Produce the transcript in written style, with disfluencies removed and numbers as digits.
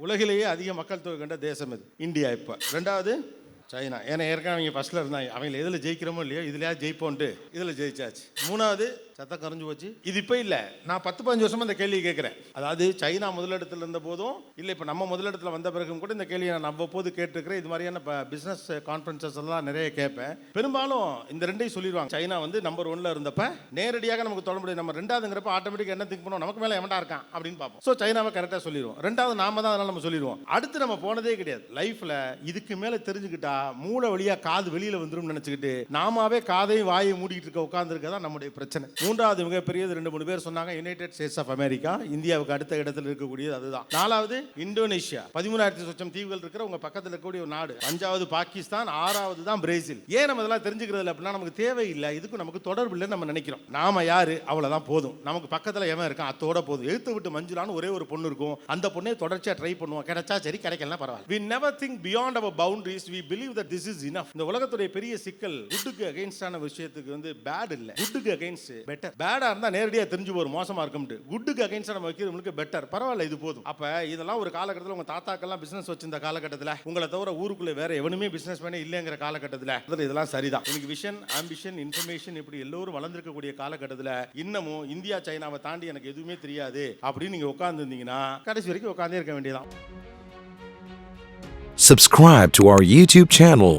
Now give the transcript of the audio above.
உலகிலேயே அதிக மக்கள் தொகை கொண்ட தேசம் இது இந்தியா. இப்போ ரெண்டாவது சைனா. ஏன்னா ஏற்கனவே அவங்க ஃபர்ஸ்ட்ல இருந்தாங்க, அவங்க எதில் ஜெயிக்கிறோமோ இல்லையோ இதுலையா ஜெயிப்போன்ட்டு இதில் ஜெயிச்சாச்சு. மூணாவது சத்தம் கரைஞ்சு போச்சு. இது இப்போ இல்லை, நான் 10-15 வருஷமா இந்த கேள்வி கேட்குறேன். அதாவது சைனா முதலிடத்தில் இருந்த போதும் இல்லை, இப்போ நம்ம முதலிடத்தில் வந்த பிறகும் கூட இந்த கேள்வியை நான் அவ்வப்போது கேட்டுருக்கிறேன். இது மாதிரியான பிஸ்னஸ் கான்ஃபரன்சஸ் எல்லாம் நிறைய கேட்பேன். பெரும்பாலும் இந்த ரெண்டையும் சொல்லிடுவாங்க. சைனா வந்து நம்பர் 1ல இருந்தப்ப நேரடியாக நமக்கு தொட முடியும். நம்ம ரெண்டாவதுங்கிறப்ப ஆட்டோமேட்டிக்காக என்ன திங்க் பண்ணுவோம், நமக்கு மேலே எவன்டா இருக்கான் அப்படின்னு பார்ப்போம். ஸோ சைனாவை கரெக்டாக சொல்லிடுவோம். ரெண்டாவது நாம தான், அதனால நம்ம சொல்லிடுவோம். அடுத்து நம்ம போனதே கிடையாது லைஃப்பில். இதுக்கு மேலே தெரிஞ்சுக்கிட்டா மூளை வழியாக காது வெளியில் வந்துடும் நினச்சிக்கிட்டு நாமாவே காதையும் வாயை மூடிக்கிட்டு இருக்க உட்காந்துருக்கதான் நம்முடைய பிரச்சனை. மூன்றாவது மிகப்பெரியது 2-3 பேர் சொன்னாங்க, யுனைடெட் ஸ்டேட்ஸ் ஆஃப் அமெரிக்கா. இந்தியாவுக்கு அடுத்த இடத்துல இருக்கக்கூடியது அதுதான். நாலாவது இந்தோனேஷியா, 13,000 சொச்சம் தீவுகள் இருக்கிற உங்க பக்கத்தில் இருக்கக்கூடிய ஒரு நாடு. 5வது பாகிஸ்தான், 6வது தான் பிரேசில். ஏன் நம்ம இதெல்லாம் தெரிஞ்சுக்கிறது அப்படின்னா நமக்கு தேவையில்லை, இதுக்கு நமக்கு தொடர்பு இல்லைன்னு நம்ம நினைக்கிறோம். நாம யாரு அவ்வளவுதான் போதும், நமக்கு பக்கத்தில் எவன் இருக்கான் அத்தோட போதும். எழுத்து விட்டு மஞ்சுளான்னு ஒரே ஒரு பொண்ணு இருக்கும், அந்த பொண்ணே தொடர்ச்சியா ட்ரை பண்ணுவோம். கிடைச்சா சரி, கிடைக்கலாம் பரவாயில்ல. we never think beyond our boundaries, we believe that this is enough. இந்த உலகத்துடைய பெரிய சிக்கல் குட்டுக்கு அகைன்ஸ்டான விஷயத்துக்கு வந்து பேட் இல்ல, குட்டுக்கு அகைன்ஸ்ட் பெட்டர். பேடா இருந்தா நேரடியா தெரிஞ்சு போற மோசமா இருக்கும்ட்டு, குட்டுக்கு அகைன்ஸ்டா நம்ம வைக்கிறவங்களுக்கு பெட்டர், பரவாயில்ல இது போதும். அப்ப இதெல்லாம் ஒரு காலகட்டத்தில் உங்க தாத்தாக்கெல்லாம் பிசினஸ் வச்சிருந்த காலகட்டத்தில், உங்களை தவிர ஊருக்குள்ள வேற எவனுமே பிசினஸ் பண்ண இல்லைங்கிற காலகட்டத்தில் இதெல்லாம் சரிதான். எனக்கு விஷன், ஆம்பிஷன், இன்ஃபர்மேஷன் இப்படி எல்லோரும் வளர்ந்துருக்கக்கூடிய காலகட்டத்தில் இன்னமும் இந்தியா சைனாவை தாண்டி எனக்கு எதுவுமே தெரியாது அப்படின்னு நீங்க உட்கார்ந்து இருந்தீங்கன்னா கடைசி வரைக்கும் உட்கார்ந்தே இருக்க வேண்டியதான். Subscribe to our YouTube channel